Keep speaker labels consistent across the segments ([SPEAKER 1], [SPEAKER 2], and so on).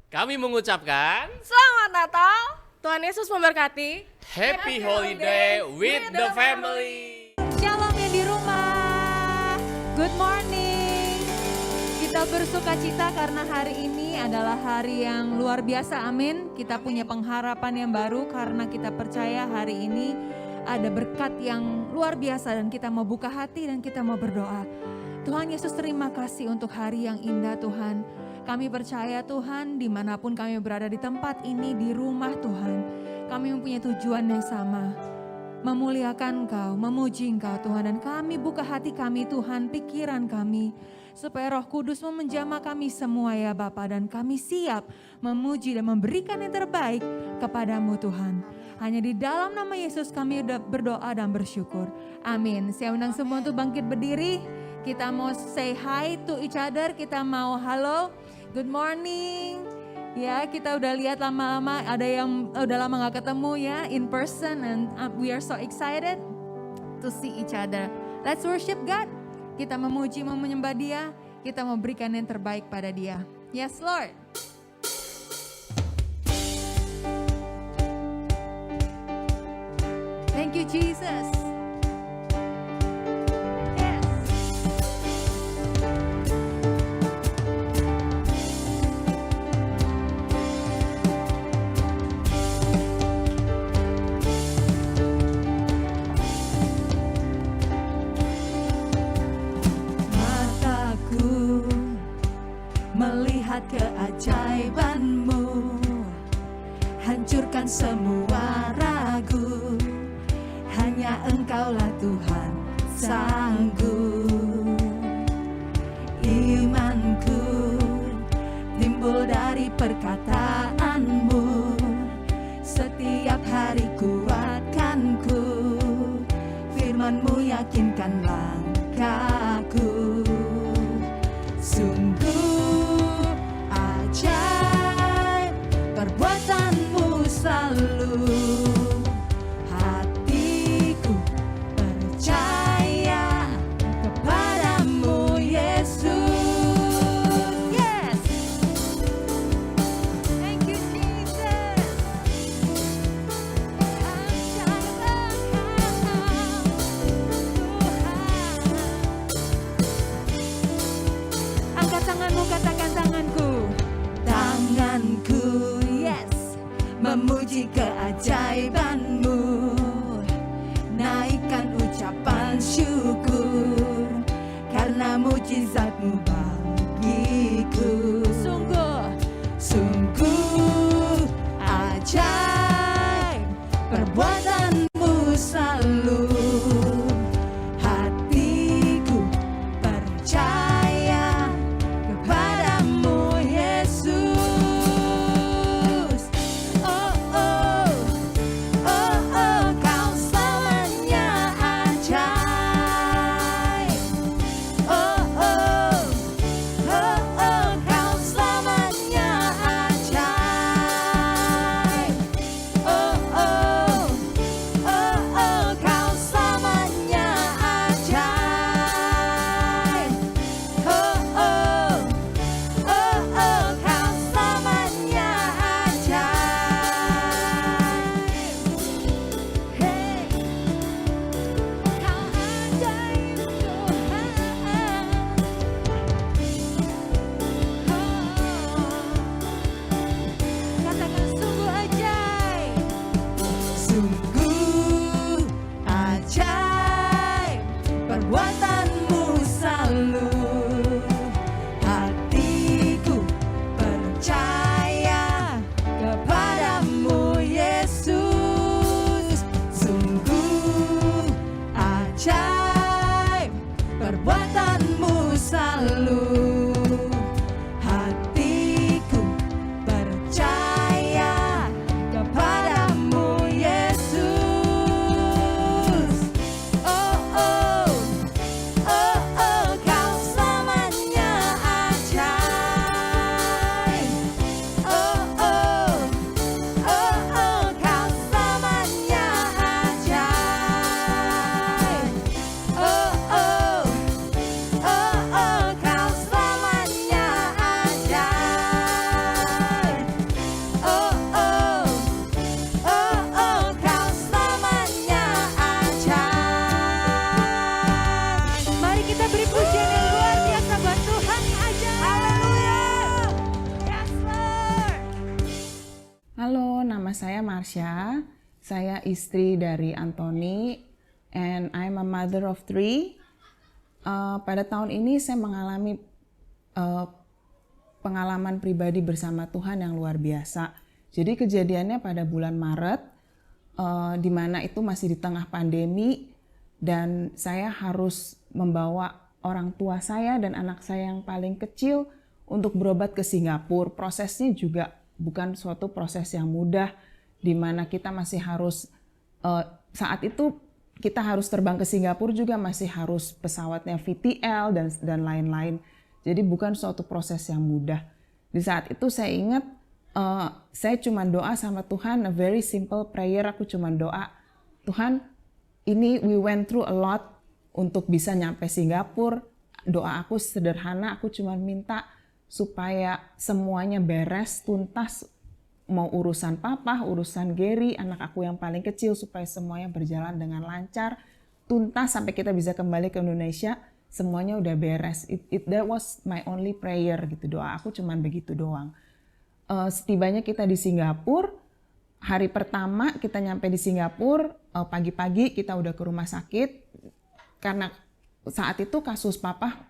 [SPEAKER 1] Kami mengucapkan
[SPEAKER 2] Selamat Natal. Tuhan Yesus memberkati.
[SPEAKER 1] Happy Holiday with the family.
[SPEAKER 3] Shalom yang di rumah. Good morning. Kita bersuka cita karena hari ini adalah hari yang luar biasa. Amin. Kita punya pengharapan yang baru karena kita percaya hari ini ada berkat yang luar biasa dan kita mau buka hati dan kita mau berdoa. Tuhan Yesus, terima kasih untuk hari yang indah Tuhan. Kami percaya Tuhan, dimanapun kami berada di tempat ini, di rumah Tuhan, kami mempunyai tujuan yang sama, memuliakan Engkau, memuji Engkau Tuhan. Dan kami buka hati kami Tuhan, pikiran kami, supaya Roh Kudus menjamah kami semua ya Bapa. Dan kami siap memuji dan memberikan yang terbaik kepadamu Tuhan. Hanya di dalam nama Yesus kami berdoa dan bersyukur. Amin. Saya undang semua untuk bangkit berdiri. Kita mau say hi to each other, kita mau halo. Good morning. Ya, kita udah lihat lama-lama, ada yang udah lama gak ketemu ya, in person, and we are so excited to see each other. Let's worship God. Kita memuji, menyembah Dia, kita mau berikan yang terbaik pada Dia. Yes, Lord. Thank you, Jesus.
[SPEAKER 4] Melihat keajaiban-Mu, hancurkan semua ragu. Hanya Engkaulah Tuhan sanggup. Imanku timbul dari perkataan-Mu. Setiap hari kuatkan-Ku, firman-Mu yakinkan langkahku. Sungguh ajaib perbuatan-Mu selalu. Hatiku percaya kepadamu Yesus.
[SPEAKER 3] Yes. Thank you, Jesus. Ajaib Engkau, Tuhan. Angkat tanganmu, katakan tanganku.
[SPEAKER 4] Tanganku, yes, memuji keajaiban-Mu. Naikkan ucapan syukur karena mujizat-Mu bagiku. Sungguh ajaib perbuatan-Mu selalu. Hatiku percaya kepadamu Yesus. Oh oh, oh oh, Kau selamanya ajaib. Oh oh, oh oh, Kau selamanya ajaib.
[SPEAKER 5] saya Marsha, saya istri dari Anthony, and I'm a mother of 3. Pada tahun ini saya mengalami pengalaman pribadi bersama Tuhan yang luar biasa. Jadi kejadiannya pada bulan Maret, di mana itu masih di tengah pandemi, dan saya harus membawa orang tua saya dan anak saya yang paling kecil untuk berobat ke Singapura. Prosesnya juga bukan suatu proses yang mudah, di mana kita masih harus, saat itu kita harus terbang ke Singapura juga masih harus pesawatnya VTL dan lain-lain. Jadi bukan suatu proses yang mudah. Di saat itu saya ingat, saya cuma doa sama Tuhan, a very simple prayer, aku cuma doa, Tuhan, ini we went through a lot untuk bisa nyampe Singapura. Doa aku sederhana, aku cuma minta supaya semuanya beres, tuntas, mau urusan papa, urusan Gary, anak aku yang paling kecil, supaya semuanya berjalan dengan lancar, tuntas sampai kita bisa kembali ke Indonesia, semuanya udah beres. That was my only prayer gitu, doa aku cuma begitu doang. Setibanya kita di Singapura, hari pertama kita nyampe di Singapura, pagi-pagi kita udah ke rumah sakit, karena saat itu kasus papa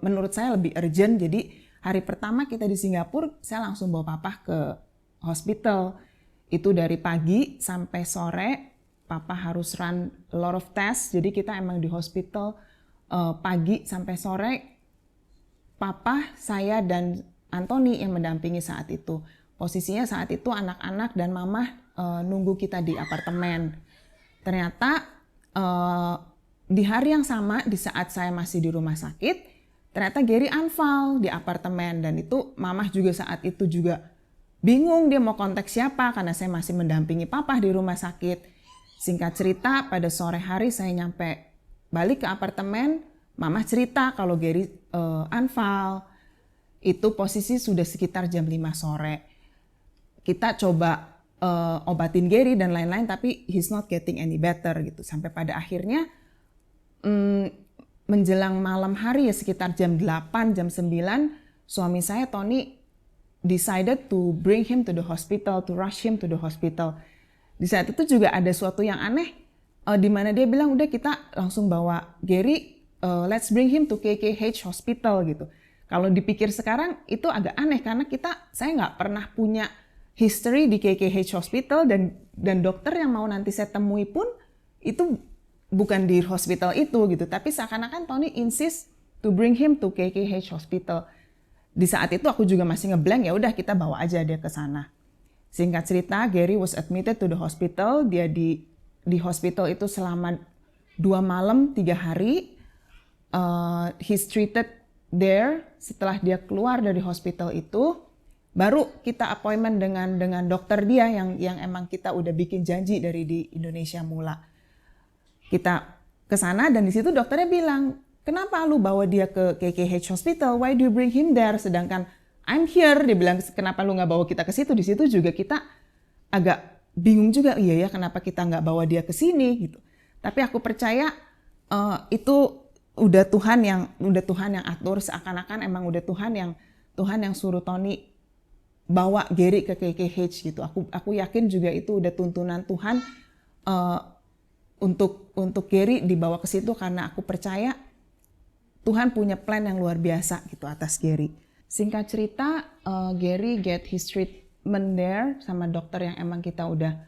[SPEAKER 5] menurut saya lebih urgent, jadi hari pertama kita di Singapura, saya langsung bawa papa ke hospital. Itu dari pagi sampai sore, papa harus run a lot of tests. Jadi kita emang di hospital pagi sampai sore. Papa, saya, dan Anthony yang mendampingi saat itu. Posisinya saat itu anak-anak dan mama nunggu kita di apartemen. Ternyata di hari yang sama, di saat saya masih di rumah sakit, ternyata Gary unfall di apartemen, dan itu mamah juga saat itu juga bingung dia mau kontak siapa karena saya masih mendampingi papa di rumah sakit. Singkat cerita, pada sore hari saya nyampe balik ke apartemen, mamah cerita kalau Gary unfall. Itu posisi sudah sekitar jam 5 sore. Kita coba obatin Gary dan lain-lain, tapi he's not getting any better gitu. Sampai pada akhirnya menjelang malam hari ya sekitar jam 8, jam 9, suami saya Tony decided to bring him to the hospital, to rush him to the hospital. Di saat itu juga ada suatu yang aneh, di mana dia bilang udah kita langsung bawa Gary, let's bring him to KKH Hospital gitu. Kalau dipikir sekarang itu agak aneh karena saya nggak pernah punya history di KKH Hospital, dan dokter yang mau nanti saya temui pun itu bukan di hospital itu gitu, tapi seakan-akan Tony insist to bring him to KKH Hospital. Di saat itu aku juga masih ngeblank, ya udah kita bawa aja dia ke sana. Singkat cerita, Gary was admitted to the hospital. Dia di hospital itu selama 2 malam 3 hari. He's treated there. Setelah dia keluar dari hospital itu, baru kita appointment dengan dokter dia yang emang kita udah bikin janji dari di Indonesia Mula. Kita ke sana dan di situ dokternya bilang, kenapa lu bawa dia ke KKH Hospital? Why do you bring him there? Sedangkan I'm here. Dia bilang, kenapa lu nggak bawa kita ke situ? Di situ juga kita agak bingung juga. Iya ya, kenapa kita nggak bawa dia ke sini gitu. Tapi aku percaya itu udah Tuhan yang atur. Seakan-akan emang udah Tuhan yang suruh Tony bawa Gary ke KKH gitu. Aku yakin juga itu udah tuntunan Tuhan. Untuk Gary dibawa ke situ karena aku percaya Tuhan punya plan yang luar biasa gitu atas Gary. Singkat cerita, Gary get his treatment there sama dokter yang emang kita udah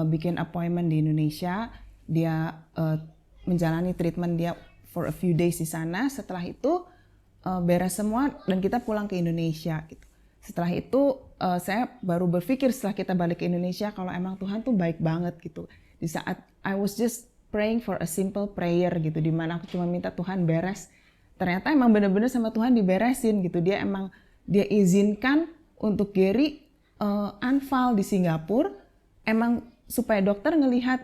[SPEAKER 5] bikin appointment di Indonesia. Dia menjalani treatment dia for a few days di sana. Setelah itu beres semua dan kita pulang ke Indonesia gitu. Setelah itu saya baru berpikir setelah kita balik ke Indonesia kalau emang Tuhan tuh baik banget gitu. Di saat I was just praying for a simple prayer gitu, di mana aku cuma minta Tuhan beres. Ternyata emang benar-benar sama Tuhan diberesin gitu. Dia izinkan untuk Gary unfall di Singapura, emang supaya dokter ngelihat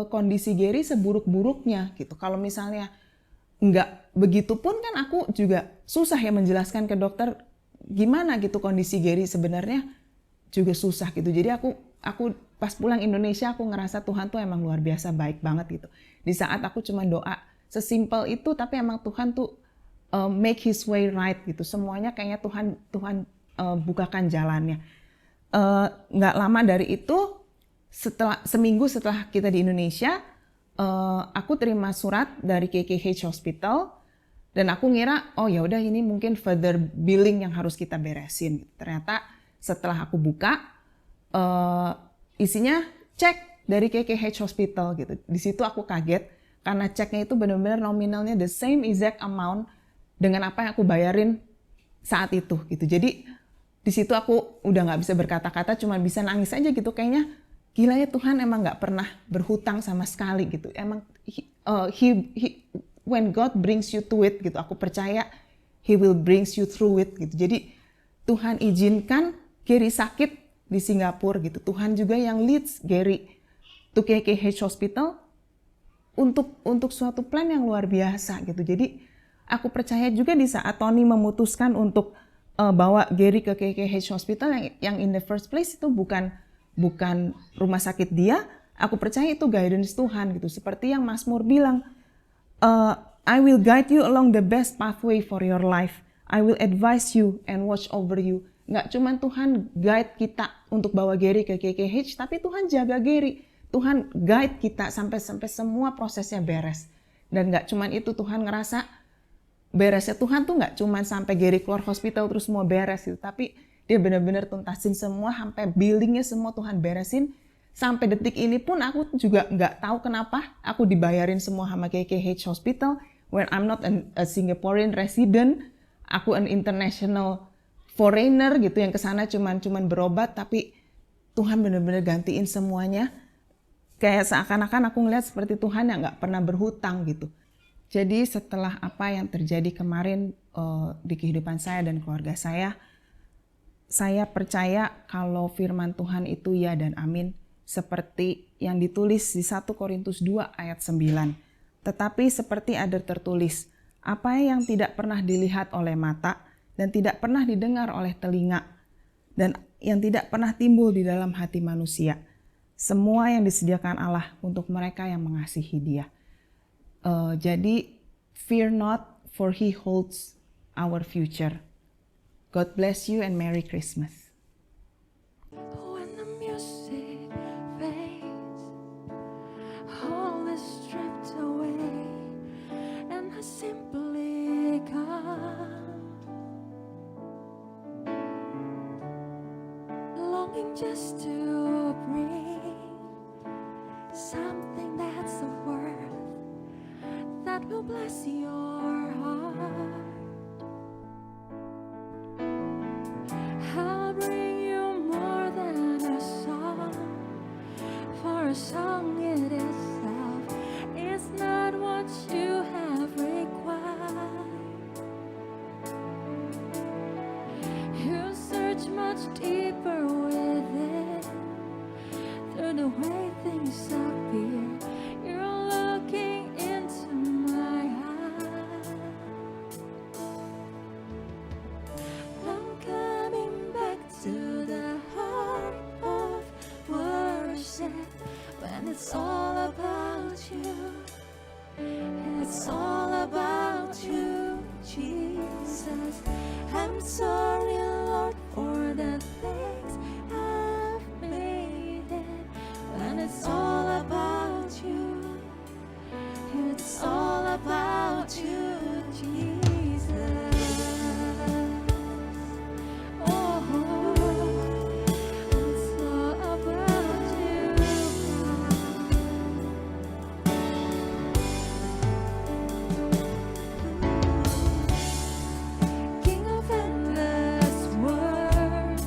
[SPEAKER 5] kondisi Gary seburuk-buruknya gitu. Kalau misalnya nggak begitu pun kan aku juga susah ya menjelaskan ke dokter gimana gitu kondisi Gary sebenarnya juga susah gitu. Jadi aku pas pulang Indonesia aku ngerasa Tuhan tuh emang luar biasa baik banget gitu. Di saat aku cuma doa sesimpel itu, tapi emang Tuhan tuh make his way right gitu. Semuanya kayaknya Tuhan bukakan jalannya. nggak lama dari itu, seminggu setelah kita di Indonesia, aku terima surat dari KKH Hospital dan aku ngira oh ya udah ini mungkin further billing yang harus kita beresin. Ternyata setelah aku buka isinya cek dari KKH Hospital gitu. Di situ aku kaget karena ceknya itu benar-benar nominalnya the same exact amount dengan apa yang aku bayarin saat itu gitu. Jadi di situ aku udah nggak bisa berkata-kata, cuma bisa nangis aja gitu. Kayaknya gila ya Tuhan emang nggak pernah berhutang sama sekali gitu. Emang when God brings you to it gitu, aku percaya He will brings you through it gitu. Jadi Tuhan izinkan Gary sakit di Singapura gitu. Tuhan juga yang leads Gary to KKH Hospital untuk suatu plan yang luar biasa gitu. Jadi aku percaya juga di saat Tony memutuskan untuk bawa Gary ke KKH Hospital yang in the first place itu bukan rumah sakit dia, aku percaya itu guidance Tuhan gitu. Seperti yang Mazmur bilang, I will guide you along the best pathway for your life. I will advise you and watch over you. Nggak cuma Tuhan guide kita untuk bawa Gary ke KKH, tapi Tuhan jaga Gary. Tuhan guide kita sampai semua prosesnya beres. Dan nggak cuma itu, Tuhan ngerasa beresnya Tuhan tuh nggak cuma sampai Gary keluar hospital terus semua beres gitu, tapi dia benar-benar tuntasin semua, sampai billingnya semua Tuhan beresin. Sampai detik ini pun aku juga nggak tahu kenapa aku dibayarin semua sama KKH Hospital when I'm not a Singaporean resident, aku an international foreigner gitu yang kesana cuman berobat, tapi Tuhan benar-benar gantiin semuanya. Kayak seakan-akan aku ngeliat seperti Tuhan yang nggak pernah berhutang gitu. Jadi setelah apa yang terjadi kemarin di kehidupan saya dan keluarga saya percaya kalau firman Tuhan itu ya dan amin. Seperti yang ditulis di 1 Korintus 2 ayat 9. Tetapi seperti ada tertulis, apa yang tidak pernah dilihat oleh mata dan tidak pernah didengar oleh telinga dan yang tidak pernah timbul di dalam hati manusia. Semua yang disediakan Allah untuk mereka yang mengasihi Dia. Jadi, fear not, for He holds our future. God bless you and Merry Christmas.
[SPEAKER 4] When the music fades, all is stripped away, and I simply come, longing just to bring something that's of worth that will bless your heart. I'll bring you more than a song, for a song in itself is not what you have required. You search much deeper within, through the way things appear. You're looking into my eyes. I'm coming back to the heart of worship, when it's all about you. It's all about you, Jesus. I'm sorry, Lord, for the things I've made it. When it's all about you, it's all about you, Jesus. Oh, it's all about you. King of endless words,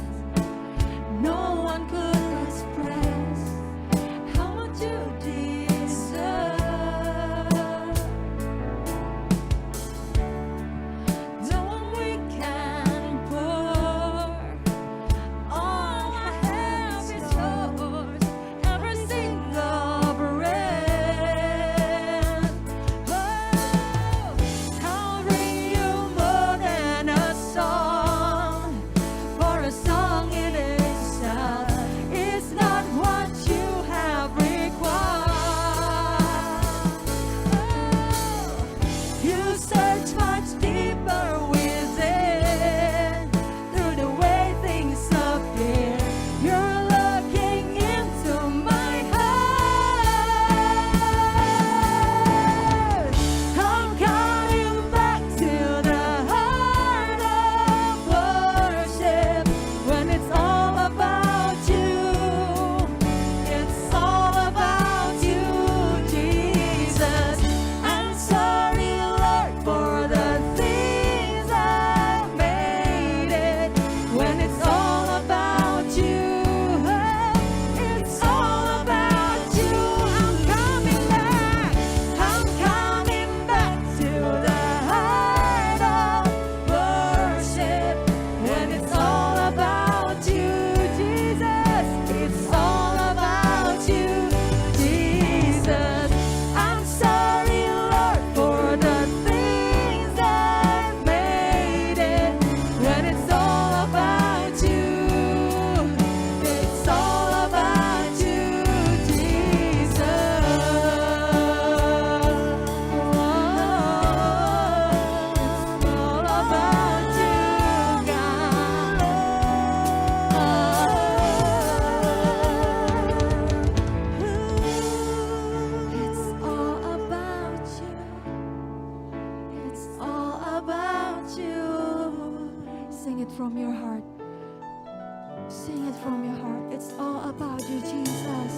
[SPEAKER 4] Sing it from your heart. It's all about you, Jesus.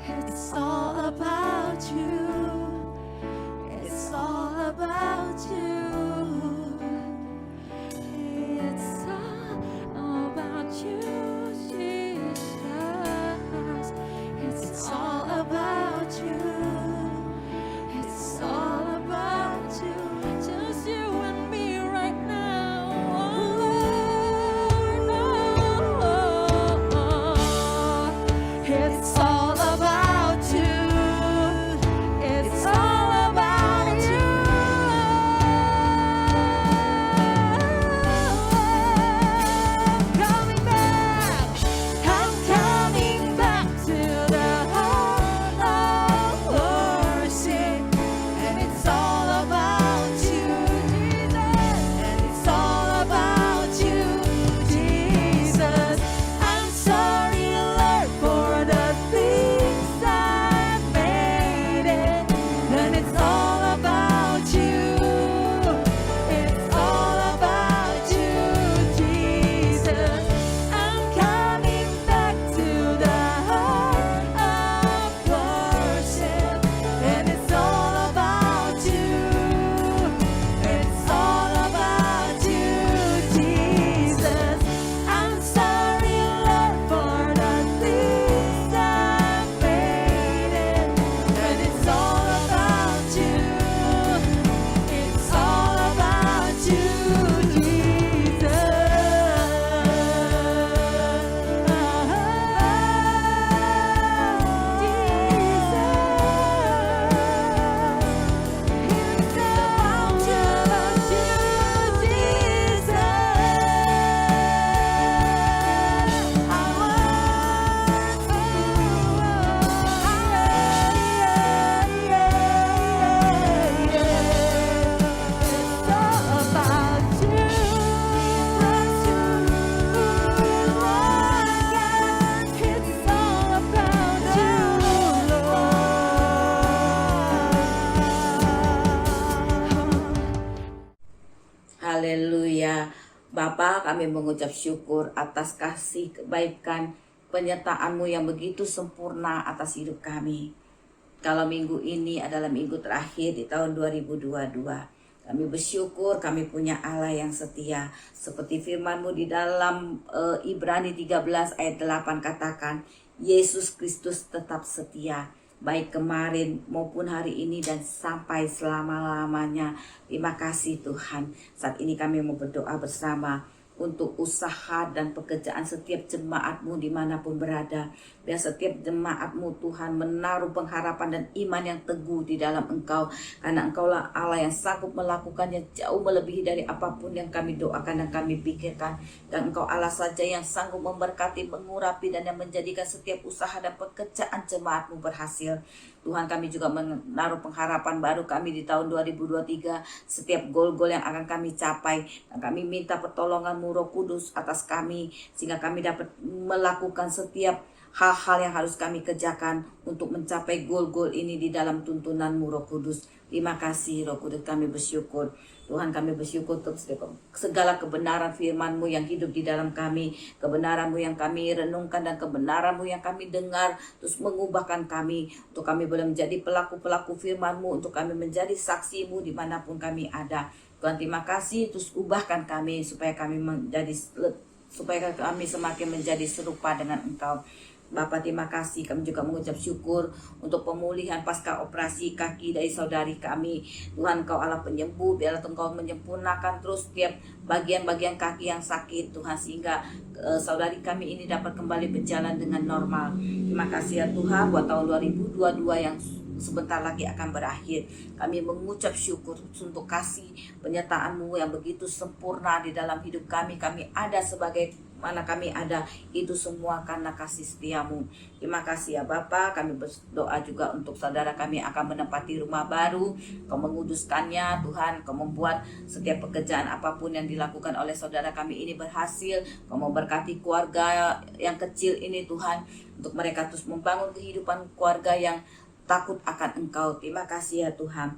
[SPEAKER 4] It's all about you. It's all about you. It's all about you, Jesus. It's all about you. It's all about you. Just you and me right now. It's all about you. It's all about you. Coming back. I'm coming back to the heart of worship. And it's all about you, Jesus. And it's all about you, Jesus. I'm sorry, Lord, for the things I made it. And it's all about you. It's all about you, Jesus. I'm coming back to the heart of worship. And it's all about you. It's all about you, Jesus. I'm sorry, Lord, for the things I made it. And it's all about you. It's all about you,
[SPEAKER 6] Haleluya. Bapa, kami mengucap syukur atas kasih kebaikan penyertaan-Mu yang begitu sempurna atas hidup kami. Kalau minggu ini adalah minggu terakhir di tahun 2022, kami bersyukur kami punya Allah yang setia. Seperti firman-Mu di dalam Ibrani 13 ayat 8 katakan, Yesus Kristus tetap setia, baik kemarin maupun hari ini dan sampai selama-lamanya. Terima kasih Tuhan. Saat ini kami mau berdoa bersama untuk usaha dan pekerjaan setiap jemaat-Mu dimanapun berada. Biar setiap jemaat-Mu Tuhan menaruh pengharapan dan iman yang teguh di dalam Engkau. Karena Engkaulah Allah yang sanggup melakukannya jauh melebihi dari apapun yang kami doakan dan kami pikirkan. Dan Engkau Allah saja yang sanggup memberkati, mengurapi dan yang menjadikan setiap usaha dan pekerjaan jemaat-Mu berhasil. Tuhan, kami juga menaruh pengharapan baru kami di tahun 2023. Setiap gol-gol yang akan kami capai. Dan kami minta pertolongan-Mu Roh Kudus atas kami. Sehingga kami dapat melakukan setiap hal-hal yang harus kami kerjakan untuk mencapai gol-gol ini di dalam tuntunan-Mu Roh Kudus. Terima kasih Roh Kudus, kami bersyukur. Tuhan, kami bersyukur untuk segala kebenaran firman-Mu yang hidup di dalam kami. Kebenaran-Mu yang kami renungkan dan kebenaran-Mu yang kami dengar. Terus mengubahkan kami. Untuk kami boleh menjadi pelaku-pelaku firman-Mu. Untuk kami menjadi saksi-Mu dimanapun kami ada. Tuhan, terima kasih. Terus ubahkan kami supaya kami semakin menjadi serupa dengan Engkau. Bapak, terima kasih. Kami juga mengucap syukur untuk pemulihan pasca operasi kaki dari saudari kami. Tuhan, Engkau Allah penyembuh. Biarlah Engkau menyempurnakan terus setiap bagian-bagian kaki yang sakit, Tuhan, sehingga saudari kami ini dapat kembali berjalan dengan normal. Terima kasih ya Tuhan buat tahun 2022 yang sebentar lagi akan berakhir. Kami mengucap syukur untuk kasih penyertaan-Mu yang begitu sempurna di dalam hidup kami. Kami ada sebagai mana kami ada, itu semua karena kasih setia-Mu. Terima kasih ya Bapa. Kami berdoa juga untuk saudara kami akan menempati rumah baru. Kau menguduskannya Tuhan. Kau membuat setiap pekerjaan apapun yang dilakukan oleh saudara kami ini berhasil. Kau memberkati keluarga yang kecil ini Tuhan, untuk mereka terus membangun kehidupan keluarga yang takut akan Engkau. Terima kasih ya Tuhan.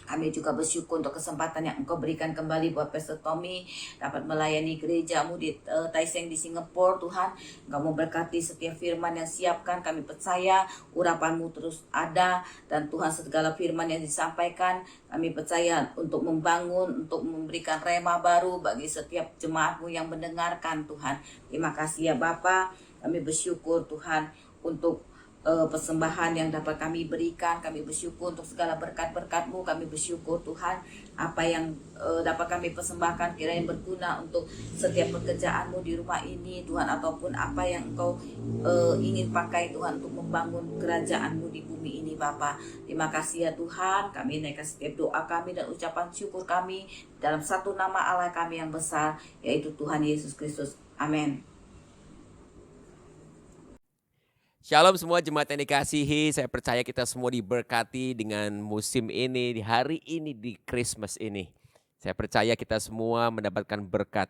[SPEAKER 6] Kami juga bersyukur untuk kesempatan yang Engkau berikan kembali buat Pastor Tommy dapat melayani gerejamu di Tai Seng di Singapura. Tuhan, Engkau memberkati setiap firman yang siapkan. Kami percaya urapan-Mu terus ada, dan Tuhan segala firman yang disampaikan kami percaya untuk membangun, untuk memberikan rema baru bagi setiap jemaat-Mu yang mendengarkan. Tuhan, terima kasih ya Bapa. Kami bersyukur Tuhan untuk persembahan yang dapat kami berikan. Kami bersyukur untuk segala berkat-berkat-Mu. Kami bersyukur Tuhan, apa yang dapat kami persembahkan kiranya berguna untuk setiap pekerjaan-Mu di rumah ini Tuhan, ataupun apa yang Engkau ingin pakai Tuhan untuk membangun kerajaan-Mu di bumi ini Bapa. Terima kasih ya Tuhan. Kami naikkan setiap doa kami dan ucapan syukur kami dalam satu nama Allah kami yang besar, yaitu Tuhan Yesus Kristus. Amin.
[SPEAKER 1] Shalom semua jemaat yang dikasihi, saya percaya kita semua diberkati dengan musim ini, di hari ini, di Christmas ini. Saya percaya kita semua mendapatkan berkat.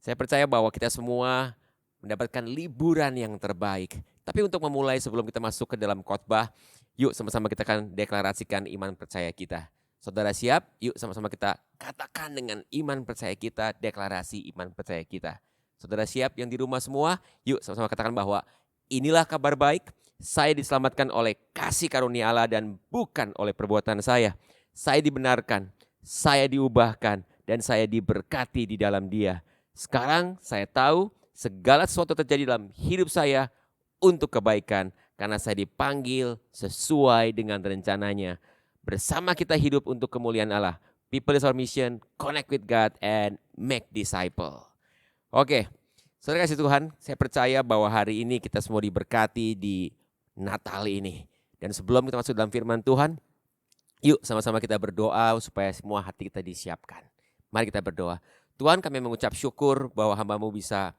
[SPEAKER 1] Saya percaya bahwa kita semua mendapatkan liburan yang terbaik. Tapi untuk memulai sebelum kita masuk ke dalam khotbah, yuk sama-sama kita akan deklarasikan iman percaya kita. Saudara siap? Yuk sama-sama kita katakan dengan iman percaya kita, deklarasi iman percaya kita. Saudara siap yang di rumah semua? Yuk sama-sama katakan bahwa inilah kabar baik, saya diselamatkan oleh kasih karunia Allah dan bukan oleh perbuatan saya. Saya dibenarkan, saya diubahkan, dan saya diberkati di dalam Dia. Sekarang saya tahu segala sesuatu terjadi dalam hidup saya untuk kebaikan, karena saya dipanggil sesuai dengan rencananya. Bersama kita hidup untuk kemuliaan Allah. People is our mission, connect with God, and make disciple. Oke. Saudara kasih Tuhan, saya percaya bahwa hari ini kita semua diberkati di Natal ini. Dan sebelum kita masuk dalam firman Tuhan, yuk sama-sama kita berdoa supaya semua hati kita disiapkan. Mari kita berdoa. Tuhan, kami mengucap syukur bahwa hamba-Mu bisa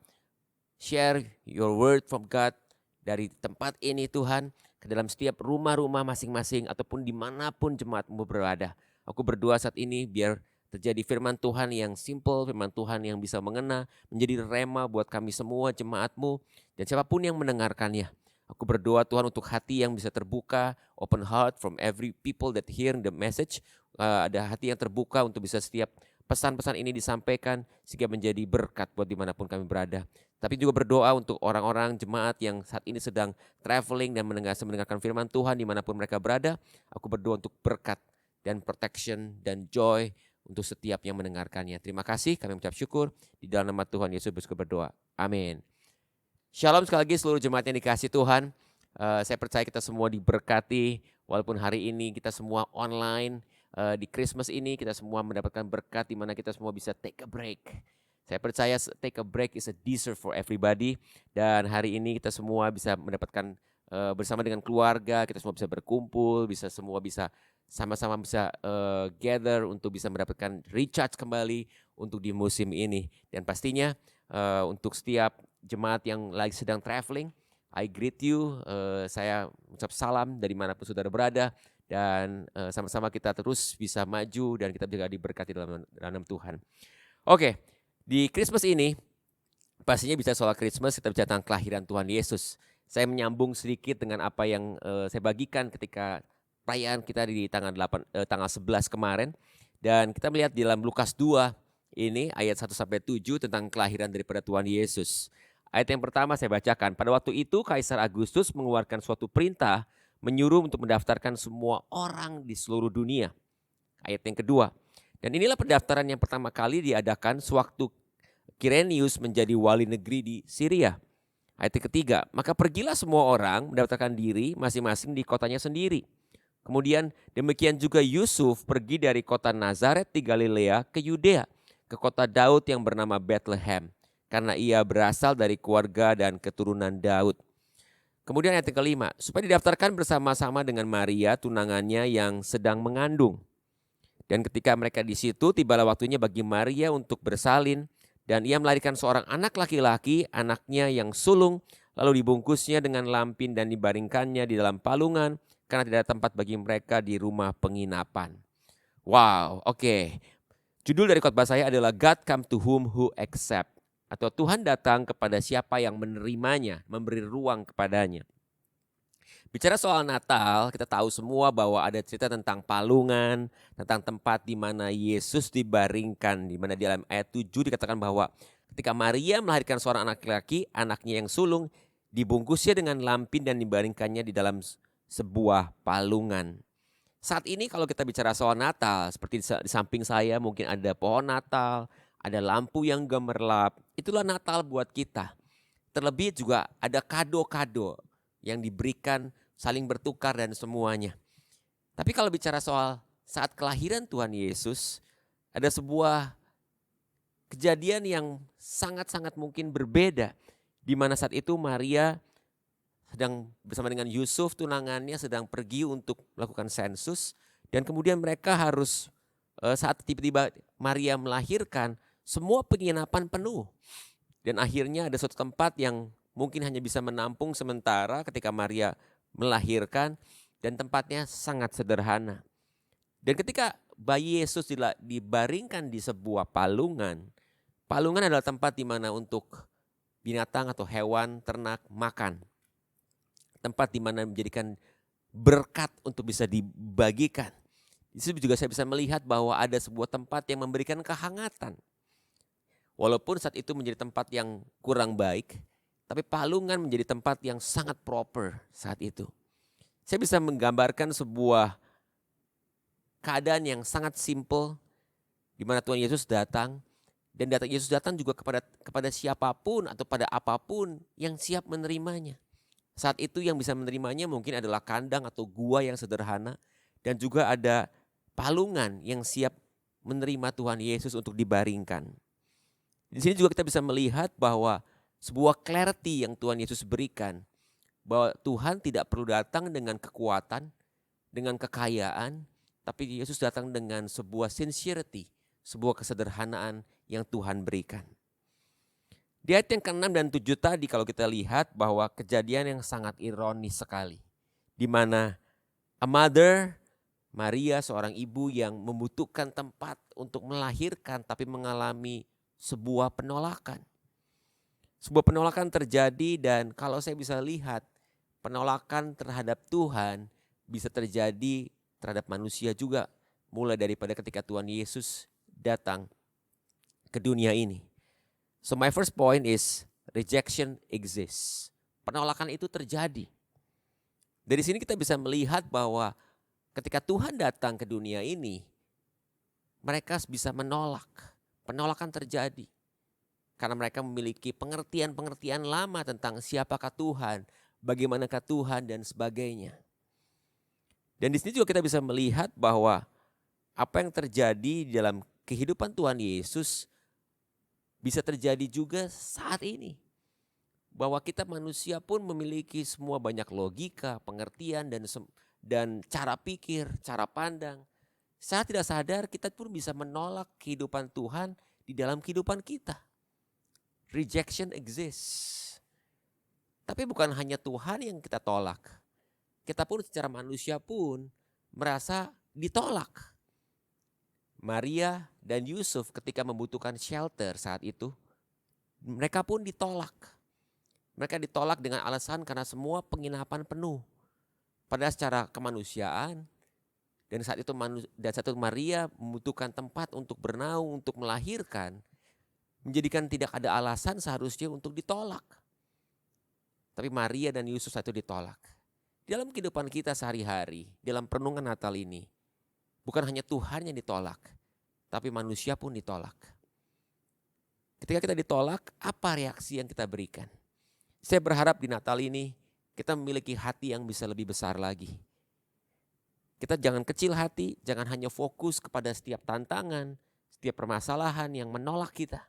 [SPEAKER 1] share your word from God dari tempat ini Tuhan, ke dalam setiap rumah-rumah masing-masing ataupun dimanapun jemaat-Mu berada. Aku berdoa saat ini biar terjadi firman Tuhan yang simple, firman Tuhan yang bisa mengena, menjadi rema buat kami semua jemaat-Mu dan siapapun yang mendengarkannya. Aku berdoa Tuhan untuk hati yang bisa terbuka, open heart from every people that hear the message. Ada hati yang terbuka untuk bisa setiap pesan-pesan ini disampaikan sehingga menjadi berkat buat dimanapun kami berada. Tapi juga berdoa untuk orang-orang jemaat yang saat ini sedang traveling dan mendengarkan firman Tuhan dimanapun mereka berada. Aku berdoa untuk berkat dan protection dan joy untuk setiap yang mendengarkannya. Terima kasih, kami mengucap syukur. Di dalam nama Tuhan Yesus berdoa. Amin. Shalom sekali lagi seluruh jemaat yang dikasih Tuhan. Saya percaya kita semua diberkati. Walaupun hari ini kita semua online. Di Christmas ini kita semua mendapatkan berkat di mana kita semua bisa take a break. Saya percaya take a break is a deserve for everybody. Dan hari ini kita semua bisa mendapatkan bersama dengan keluarga. Kita semua bisa berkumpul. Semua bisa sama-sama bisa gather untuk bisa mendapatkan recharge kembali untuk di musim ini. Dan pastinya untuk setiap jemaat yang lagi sedang traveling, I greet you. Saya ucap salam dari manapun saudara berada. Dan sama-sama kita terus bisa maju dan kita juga diberkati dalam nama Tuhan. Oke, di Christmas ini pastinya bisa soal Christmas, kita bicara tentang kelahiran Tuhan Yesus. Saya menyambung sedikit dengan apa yang saya bagikan ketika perayaan kita di tanggal 11 kemarin. Dan kita melihat di dalam Lukas 2 ini ayat 1-7 tentang kelahiran daripada Tuhan Yesus. Ayat yang pertama saya bacakan. Pada waktu itu Kaisar Agustus mengeluarkan suatu perintah menyuruh untuk mendaftarkan semua orang di seluruh dunia. Ayat yang kedua. Dan inilah pendaftaran yang pertama kali diadakan sewaktu Kirenius menjadi wali negeri di Syria. Ayat yang ketiga. Maka pergilah semua orang mendaftarkan diri masing-masing di kotanya sendiri. Kemudian demikian juga Yusuf pergi dari kota Nazaret di Galilea ke Yudea, ke kota Daud yang bernama Bethlehem, karena ia berasal dari keluarga dan keturunan Daud. Kemudian ayat yang kelima, supaya didaftarkan bersama-sama dengan Maria tunangannya yang sedang mengandung. Dan ketika mereka di situ, tibalah waktunya bagi Maria untuk bersalin, dan ia melahirkan seorang anak laki-laki, anaknya yang sulung, lalu dibungkusnya dengan lampin dan dibaringkannya di dalam palungan, karena tidak ada tempat bagi mereka di rumah penginapan. Wow, oke. Judul dari khotbah saya adalah God come to whom who accept. Atau Tuhan datang kepada siapa yang menerimanya, memberi ruang kepadanya. Bicara soal Natal, kita tahu semua bahwa ada cerita tentang palungan, tentang tempat di mana Yesus dibaringkan, di mana di dalam ayat 7 dikatakan bahwa ketika Maria melahirkan seorang anak laki-laki, anaknya yang sulung, dibungkusnya dengan lampin dan dibaringkannya di dalam sebuah palungan. Saat ini kalau kita bicara soal Natal, seperti di samping saya mungkin ada pohon Natal, ada lampu yang gemerlap, itulah Natal buat kita. Terlebih juga ada kado-kado yang diberikan saling bertukar dan semuanya. Tapi kalau bicara soal saat kelahiran Tuhan Yesus, ada sebuah kejadian yang sangat-sangat mungkin berbeda. Di mana saat itu Maria sedang bersama dengan Yusuf tunangannya sedang pergi untuk melakukan sensus. Dan kemudian mereka harus saat tiba-tiba Maria melahirkan, semua penginapan penuh. Dan akhirnya ada suatu tempat yang mungkin hanya bisa menampung sementara ketika Maria melahirkan dan tempatnya sangat sederhana. Dan ketika bayi Yesus dibaringkan di sebuah palungan, palungan adalah tempat di mana untuk binatang atau hewan ternak makan. Tempat di mana menjadikan berkat untuk bisa dibagikan. Di situ juga saya bisa melihat bahwa ada sebuah tempat yang memberikan kehangatan. Walaupun saat itu menjadi tempat yang kurang baik, tapi palungan menjadi tempat yang sangat proper saat itu. Saya bisa menggambarkan sebuah keadaan yang sangat simple di mana Tuhan Yesus datang dan Yesus datang juga kepada siapapun atau pada apapun yang siap menerimanya. Saat itu yang bisa menerimanya mungkin adalah kandang atau gua yang sederhana dan juga ada palungan yang siap menerima Tuhan Yesus untuk dibaringkan. Di sini juga kita bisa melihat bahwa sebuah clarity yang Tuhan Yesus berikan bahwa Tuhan tidak perlu datang dengan kekuatan, dengan kekayaan, tapi Yesus datang dengan sebuah sincerity, sebuah kesederhanaan yang Tuhan berikan. Di ayat yang ke-6 dan 7 tadi kalau kita lihat bahwa kejadian yang sangat ironis sekali. Di mana a mother, Maria seorang ibu yang membutuhkan tempat untuk melahirkan tapi mengalami sebuah penolakan. Sebuah penolakan terjadi dan kalau saya bisa lihat penolakan terhadap Tuhan bisa terjadi terhadap manusia juga. Mulai daripada ketika Tuhan Yesus datang ke dunia ini. So my first point is rejection exists. Penolakan itu terjadi. Dari sini kita bisa melihat bahwa ketika Tuhan datang ke dunia ini, mereka bisa menolak. Penolakan terjadi. Karena mereka memiliki pengertian-pengertian lama tentang siapakah Tuhan, bagaimanakah Tuhan dan sebagainya. Dan di sini juga kita bisa melihat bahwa apa yang terjadi dalam kehidupan Tuhan Yesus bisa terjadi juga saat ini. Bahwa kita manusia pun memiliki semua banyak logika, pengertian dan cara pikir, cara pandang. Saat tidak sadar kita pun bisa menolak kehidupan Tuhan di dalam kehidupan kita. Rejection exists. Tapi bukan hanya Tuhan yang kita tolak. Kita pun secara manusia pun merasa ditolak. Maria dan Yusuf ketika membutuhkan shelter saat itu, mereka pun ditolak. Mereka ditolak dengan alasan karena semua penginapan penuh. Padahal secara kemanusiaan, dan saat itu Maria membutuhkan tempat untuk bernaung, untuk melahirkan, menjadikan tidak ada alasan seharusnya untuk ditolak. Tapi Maria dan Yusuf saat itu ditolak. Dalam kehidupan kita sehari-hari, dalam perenungan Natal ini, bukan hanya Tuhan yang ditolak, tapi manusia pun ditolak. Ketika kita ditolak, apa reaksi yang kita berikan? Saya berharap di Natal ini kita memiliki hati yang bisa lebih besar lagi. Kita jangan kecil hati, jangan hanya fokus kepada setiap tantangan, setiap permasalahan yang menolak kita.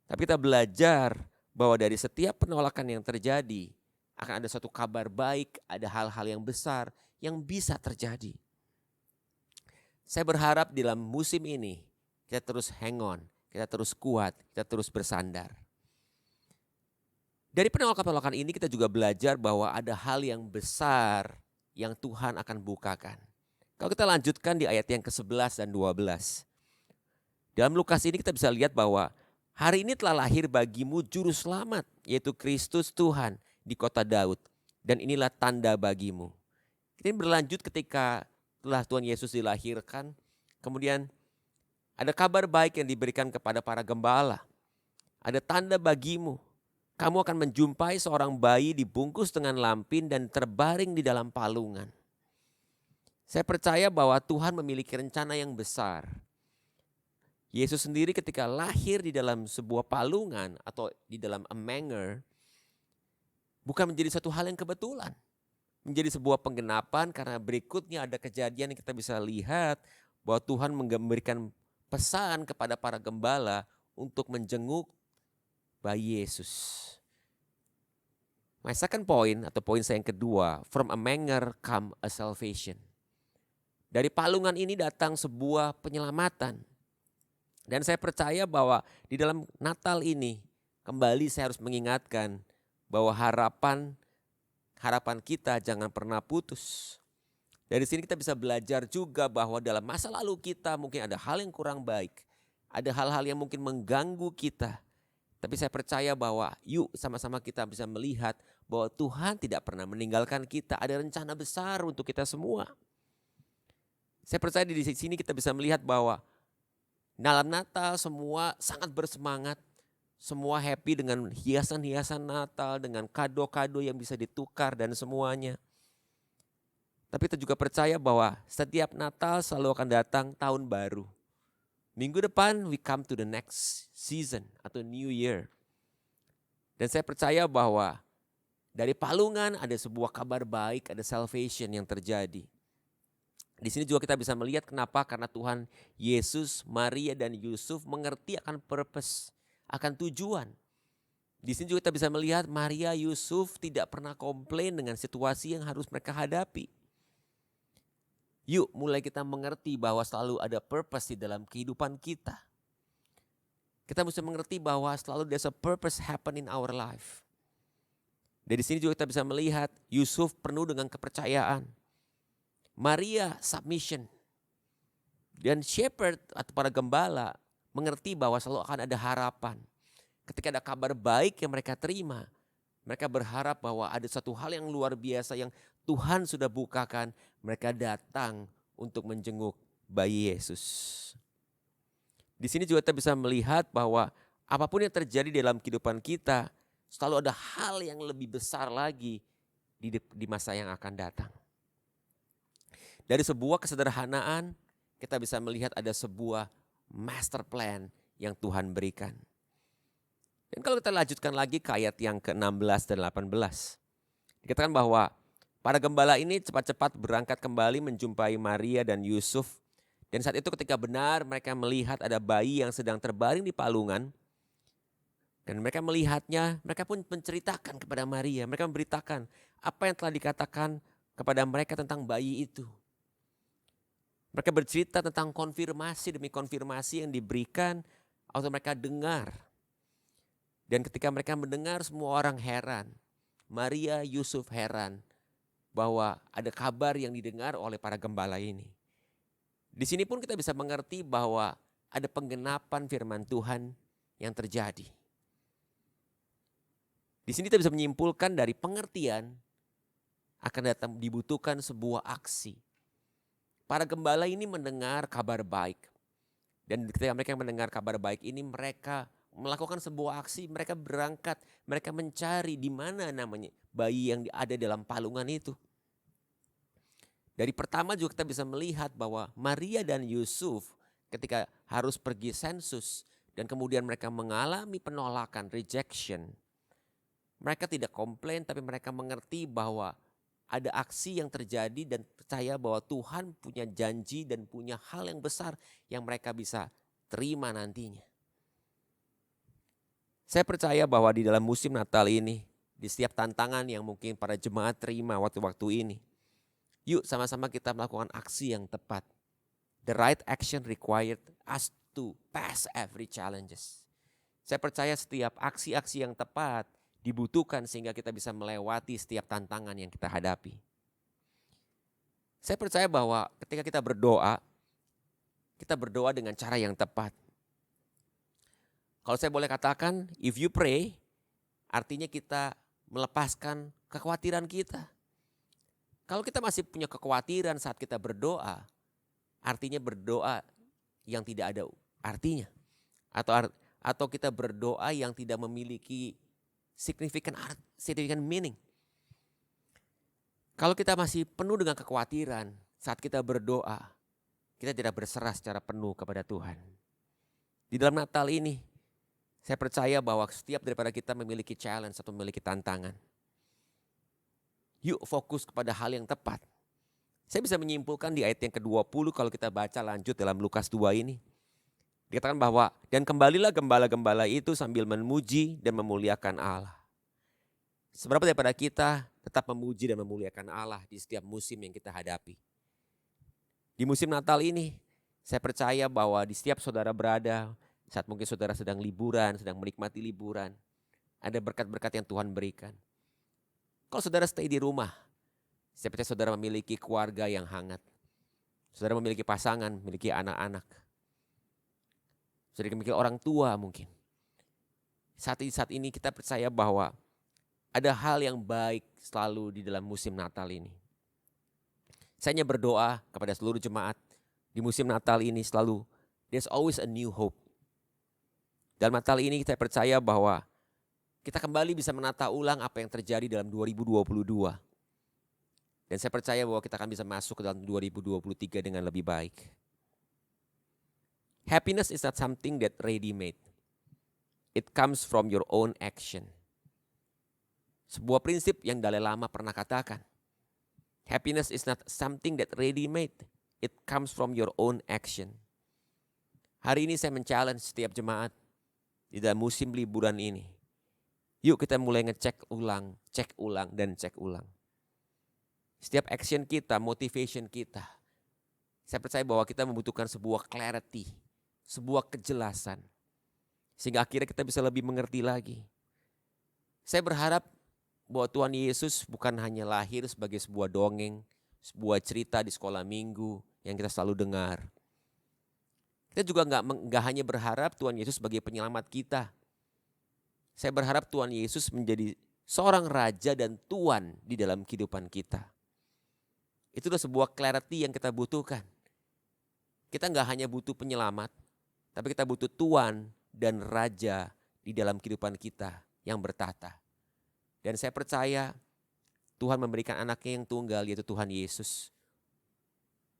[SPEAKER 1] Tapi kita belajar bahwa dari setiap penolakan yang terjadi, akan ada suatu kabar baik, ada hal-hal yang besar yang bisa terjadi. Saya berharap dalam musim ini kita terus hang on, kita terus kuat, kita terus bersandar. Dari penolakan-penolakan ini kita juga belajar bahwa ada hal yang besar yang Tuhan akan bukakan. Kalau kita lanjutkan di ayat yang ke-11 dan 12. Dalam Lukas ini kita bisa lihat bahwa hari ini telah lahir bagimu juru selamat, yaitu Kristus Tuhan di kota Daud. dan inilah tanda bagimu. Ini berlanjut ketika setelah Tuhan Yesus dilahirkan, kemudian ada kabar baik yang diberikan kepada para gembala. Ada tanda bagimu, kamu akan menjumpai seorang bayi dibungkus dengan lampin dan terbaring di dalam palungan. Saya percaya bahwa Tuhan memiliki rencana yang besar. Yesus sendiri ketika lahir di dalam sebuah palungan atau di dalam a manger, bukan menjadi satu hal yang kebetulan. Menjadi sebuah penggenapan karena berikutnya ada kejadian yang kita bisa lihat bahwa Tuhan memberikan pesan kepada para gembala untuk menjenguk bayi Yesus. My second point atau poin saya yang kedua, from a manger come a salvation. Dari palungan ini datang sebuah penyelamatan. Dan saya percaya bahwa di dalam Natal ini kembali saya harus mengingatkan bahwa harapan kita jangan pernah putus. Dari sini kita bisa belajar juga bahwa dalam masa lalu kita mungkin ada hal yang kurang baik. Ada hal-hal yang mungkin mengganggu kita. Tapi saya percaya bahwa yuk sama-sama kita bisa melihat bahwa Tuhan tidak pernah meninggalkan kita. Ada rencana besar untuk kita semua. Saya percaya di sini kita bisa melihat bahwa dalam Natal semua sangat bersemangat. Semua happy dengan hiasan-hiasan Natal, dengan kado-kado yang bisa ditukar dan semuanya. Tapi kita juga percaya bahwa setiap Natal selalu akan datang tahun baru. Minggu depan we come to the next season atau new year. Dan saya percaya bahwa dari palungan ada sebuah kabar baik, ada salvation yang terjadi. Di sini juga kita bisa melihat kenapa, karena Tuhan Yesus, Maria dan Yusuf mengerti akan purpose, akan tujuan. Di sini juga kita bisa melihat Maria, Yusuf tidak pernah komplain dengan situasi yang harus mereka hadapi. Yuk mulai kita mengerti bahwa selalu ada purpose di dalam kehidupan kita. Kita mesti mengerti bahwa selalu there's a purpose happen in our life. Dari sini juga kita bisa melihat Yusuf penuh dengan kepercayaan. Maria submission. Dan shepherd atau para gembala mengerti bahwa selalu akan ada harapan. Ketika ada kabar baik yang mereka terima, mereka berharap bahwa ada satu hal yang luar biasa yang Tuhan sudah bukakan. Mereka datang untuk menjenguk bayi Yesus. Di sini juga kita bisa melihat bahwa apapun yang terjadi dalam kehidupan kita, selalu ada hal yang lebih besar lagi di masa yang akan datang. Dari sebuah kesederhanaan, kita bisa melihat ada sebuah master plan yang Tuhan berikan. Dan kalau kita lanjutkan lagi ke ayat yang ke-16 dan 18. Dikatakan bahwa para gembala ini cepat-cepat berangkat kembali menjumpai Maria dan Yusuf. Dan saat itu ketika benar mereka melihat ada bayi yang sedang terbaring di palungan. Dan mereka melihatnya, mereka pun menceritakan kepada Maria. Mereka memberitakan apa yang telah dikatakan kepada mereka tentang bayi itu. Mereka bercerita tentang konfirmasi demi konfirmasi yang diberikan atau mereka dengar. Dan ketika mereka mendengar, semua orang heran. Maria, Yusuf heran bahwa ada kabar yang didengar oleh para gembala ini. Di sini pun kita bisa mengerti bahwa ada penggenapan firman Tuhan yang terjadi. Di sini kita bisa menyimpulkan dari pengertian akan datang dibutuhkan sebuah aksi. Para gembala ini mendengar kabar baik. Dan ketika mereka mendengar kabar baik ini, mereka melakukan sebuah aksi. Mereka berangkat, mereka mencari di mana namanya bayi yang ada dalam palungan itu. Dari pertama juga kita bisa melihat bahwa Maria dan Yusuf ketika harus pergi sensus dan kemudian mereka mengalami penolakan, rejection. Mereka tidak komplain, tapi mereka mengerti bahwa ada aksi yang terjadi dan percaya bahwa Tuhan punya janji dan punya hal yang besar yang mereka bisa terima nantinya. Saya percaya bahwa di dalam musim Natal ini, di setiap tantangan yang mungkin para jemaat terima waktu-waktu ini, yuk sama-sama kita melakukan aksi yang tepat. The right action required us to pass every challenges. Saya percaya setiap aksi-aksi yang tepat dibutuhkan sehingga kita bisa melewati setiap tantangan yang kita hadapi. Saya percaya bahwa ketika kita berdoa dengan cara yang tepat. Kalau saya boleh katakan, if you pray, artinya kita melepaskan kekhawatiran kita. Kalau kita masih punya kekhawatiran saat kita berdoa, artinya berdoa yang tidak ada artinya. Atau kita berdoa yang tidak memiliki significant meaning. Kalau kita masih penuh dengan kekhawatiran saat kita berdoa, kita tidak berserah secara penuh kepada Tuhan. Di dalam Natal ini, saya percaya bahwa setiap daripada kita memiliki challenge atau memiliki tantangan. Yuk fokus kepada hal yang tepat. Saya bisa menyimpulkan di ayat yang ke-20 kalau kita baca lanjut dalam Lukas 2 ini. Dikatakan bahwa, dan kembalilah gembala-gembala itu sambil memuji dan memuliakan Allah. Seberapa daripada kita tetap memuji dan memuliakan Allah di setiap musim yang kita hadapi. Di musim Natal ini, saya percaya bahwa di setiap saudara berada, saat mungkin saudara sedang liburan, sedang menikmati liburan, ada berkat-berkat yang Tuhan berikan. Kalau saudara stay di rumah, saya percaya saudara memiliki keluarga yang hangat. Saudara memiliki pasangan, memiliki anak-anak. Saudara memiliki orang tua mungkin. Saat ini kita percaya bahwa ada hal yang baik selalu di dalam musim Natal ini. Saya hanya berdoa kepada seluruh jemaat di musim Natal ini selalu, there's always a new hope. Dalam Natal ini kita percaya bahwa kita kembali bisa menata ulang apa yang terjadi dalam 2022. Dan saya percaya bahwa kita akan bisa masuk ke dalam 2023 dengan lebih baik. Happiness is not something that ready-made. It comes from your own action. Sebuah prinsip yang Dalai Lama pernah katakan. Happiness is not something that ready-made. It comes from your own action. Hari ini saya men-challenge setiap jemaat di dalam musim liburan ini. Yuk kita mulai cek ulang, dan cek ulang. Setiap action kita, motivation kita. Saya percaya bahwa kita membutuhkan sebuah clarity, sebuah kejelasan. Sehingga akhirnya kita bisa lebih mengerti lagi. Saya berharap bahwa Tuhan Yesus bukan hanya lahir sebagai sebuah dongeng, sebuah cerita di sekolah minggu yang kita selalu dengar. Kita juga nggak hanya berharap Tuhan Yesus sebagai penyelamat kita. Saya berharap Tuhan Yesus menjadi seorang raja dan tuan di dalam kehidupan kita. Itulah sebuah clarity yang kita butuhkan. Kita nggak hanya butuh penyelamat, tapi kita butuh tuan dan raja di dalam kehidupan kita yang bertata. Dan saya percaya Tuhan memberikan anaknya yang tunggal yaitu Tuhan Yesus.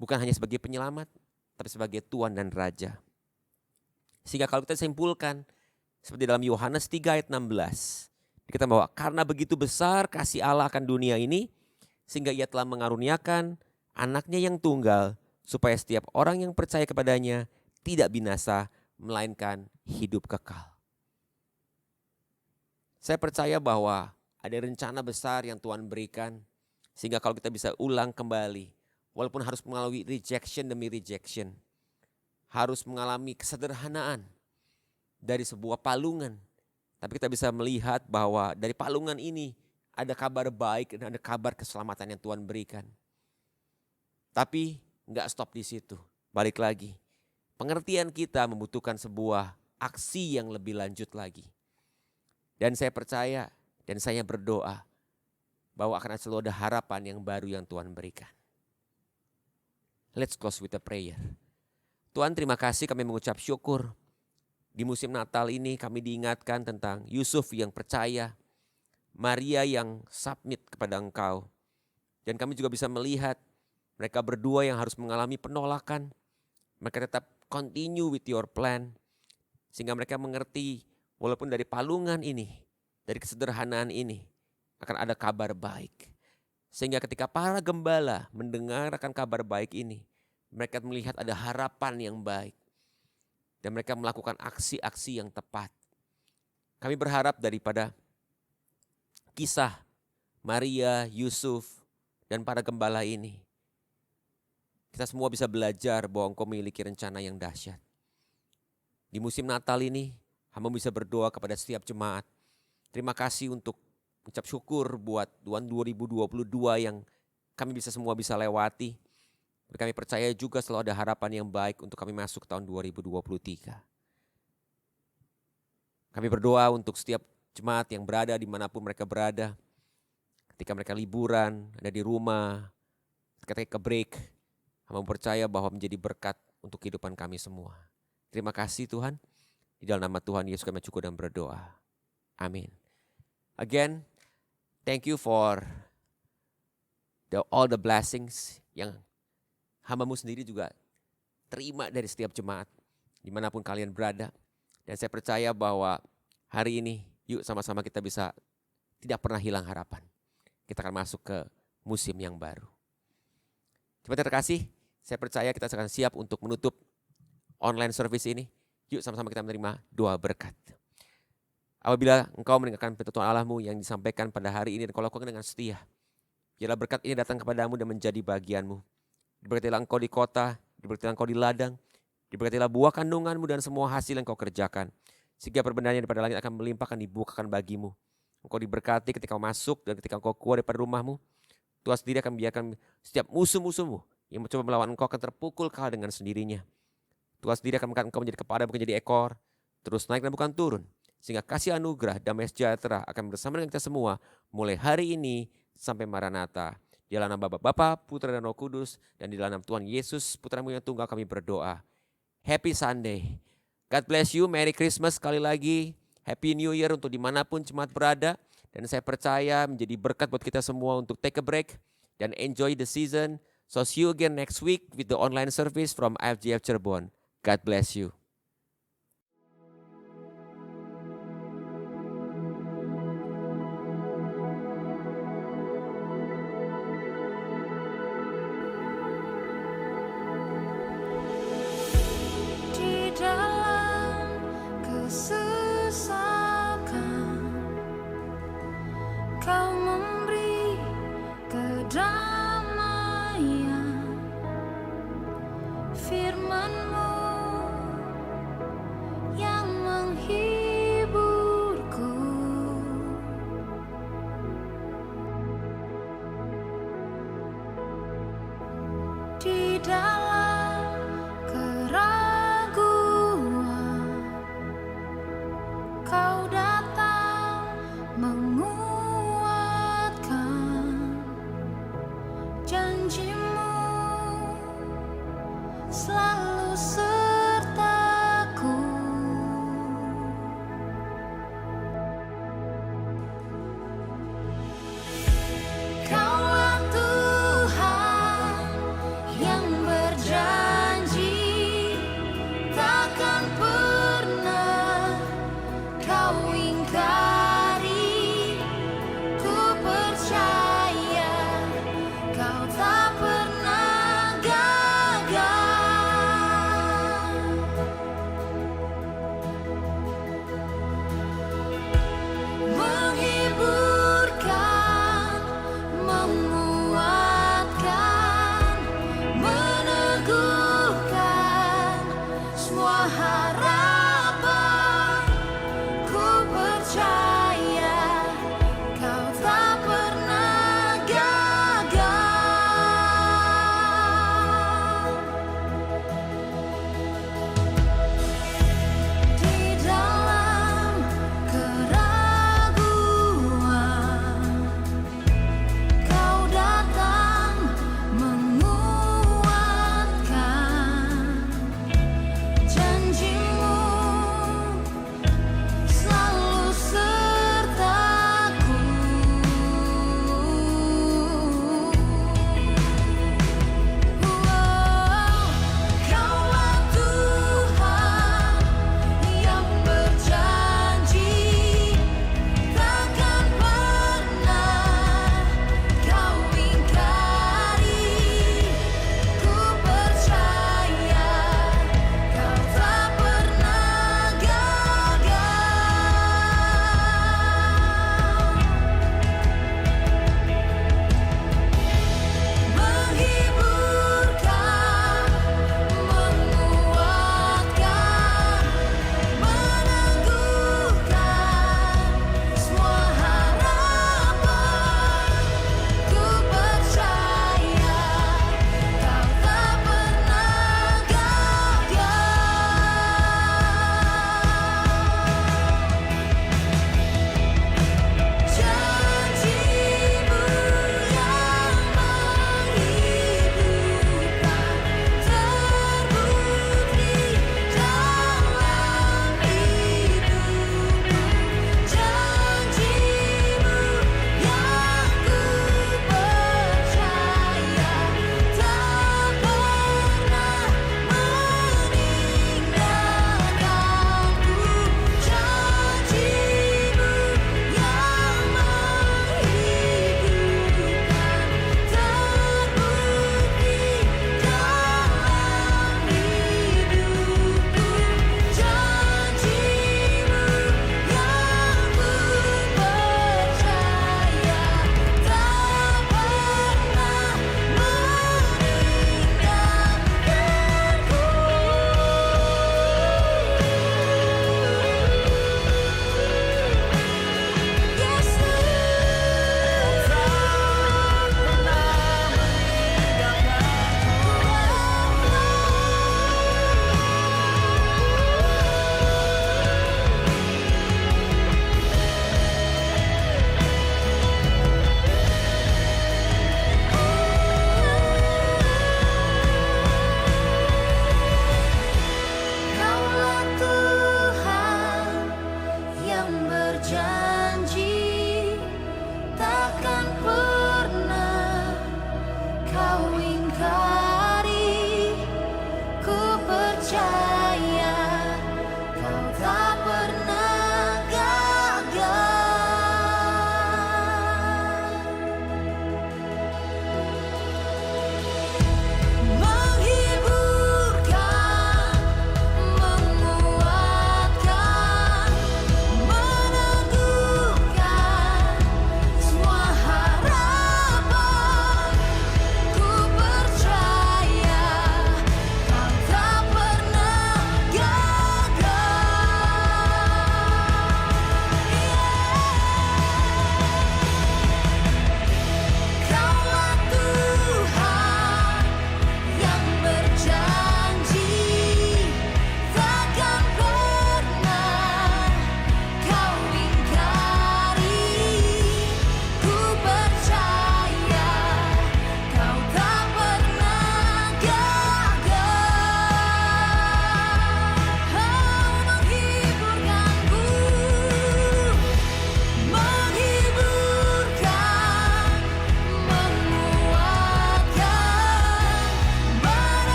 [SPEAKER 1] Bukan hanya sebagai penyelamat, tapi sebagai Tuan dan Raja. Sehingga kalau kita simpulkan, seperti dalam Yohanes 3 ayat 16. Dikatakan bahwa karena begitu besar kasih Allah akan dunia ini, sehingga ia telah mengaruniakan anaknya yang tunggal, supaya setiap orang yang percaya kepadanya tidak binasa, melainkan hidup kekal. Saya percaya bahwa ada rencana besar yang Tuhan berikan, sehingga kalau kita bisa ulang kembali, walaupun harus mengalami rejection demi rejection, harus mengalami kesederhanaan dari sebuah palungan, tapi kita bisa melihat bahwa dari palungan ini ada kabar baik dan ada kabar keselamatan yang Tuhan berikan. Tapi nggak stop di situ, balik lagi. Pengertian kita membutuhkan sebuah aksi yang lebih lanjut lagi. Dan saya percaya dan saya berdoa bahwa akan selalu ada harapan yang baru yang Tuhan berikan. Let's close with a prayer. Tuhan, terima kasih, kami mengucap syukur. Di musim Natal ini kami diingatkan tentang Yusuf yang percaya, Maria yang submit kepada Engkau. Dan kami juga bisa melihat mereka berdua yang harus mengalami penolakan. Mereka tetap continue with your plan. Sehingga mereka mengerti walaupun dari palungan ini, dari kesederhanaan ini akan ada kabar baik. Sehingga ketika para gembala mendengar akan kabar baik ini, mereka melihat ada harapan yang baik. Dan mereka melakukan aksi-aksi yang tepat. Kami berharap daripada kisah Maria, Yusuf, dan para gembala ini, kita semua bisa belajar bahwa Engkau memiliki rencana yang dahsyat. Di musim Natal ini, hamba bisa berdoa kepada setiap jemaat. Terima kasih untuk ucap syukur buat Tuhan 2022 yang kami semua bisa lewati. Kami percaya juga selalu ada harapan yang baik untuk kami masuk tahun 2023. Kami berdoa untuk setiap jemaat yang berada dimanapun mereka berada. ketika mereka liburan, ada di rumah, ketika ke break, hamba percaya bahwa menjadi berkat untuk kehidupan kami semua. Terima kasih Tuhan, di dalam nama Tuhan Yesus kami syukur dan berdoa. Amin. Again, thank you for all the blessings yang hambamu sendiri juga terima dari setiap jemaat, dimanapun kalian berada. Dan saya percaya bahwa hari ini, yuk sama-sama kita bisa tidak pernah hilang harapan. Kita akan masuk ke musim yang baru. Jemaat terkasih, saya percaya kita akan siap untuk menutup online service ini. Yuk sama-sama kita menerima doa berkat. Apabila engkau mendengarkan firman Allahmu yang disampaikan pada hari ini dan kau lakukan dengan setia, biarlah berkat ini datang kepadamu dan menjadi bagianmu. Diberkatilah engkau di kota, diberkatilah engkau di ladang, diberkatilah buah kandunganmu dan semua hasil yang kau kerjakan. Sehingga perbendaharaan daripada langit akan melimpahkan, dibukakan bagimu. Engkau diberkati ketika kau masuk dan ketika engkau keluar daripada rumahmu. Tuhan sendiri akan membiarkan setiap musuh-musuhmu yang mencoba melawan engkau akan terpukul kalah dengan sendirinya. Tuhan sendiri akan mengangkat engkau menjadi kepala bukan jadi ekor, terus naik dan bukan turun. Sehingga kasih anugerah, damai sejahtera akan bersama dengan kita semua mulai hari ini sampai Maranatha. Di dalam nama Bapa, Putra dan Roh Kudus, dan di dalam nama Tuhan Yesus, Putramu yang tunggal kami berdoa. Happy Sunday. God bless you, Merry Christmas sekali lagi. Happy New Year untuk dimanapun jemaat berada. Dan saya percaya menjadi berkat buat kita semua untuk take a break dan enjoy the season. So see you again next week with the online service from IFGF Cirebon. God bless you.
[SPEAKER 4] Di dalam kesesakan Kau memberi kedamaian, firman-Mu yang menghiburku. Di dalam keraguan Kau datang menguatkan, janji-Mu selalu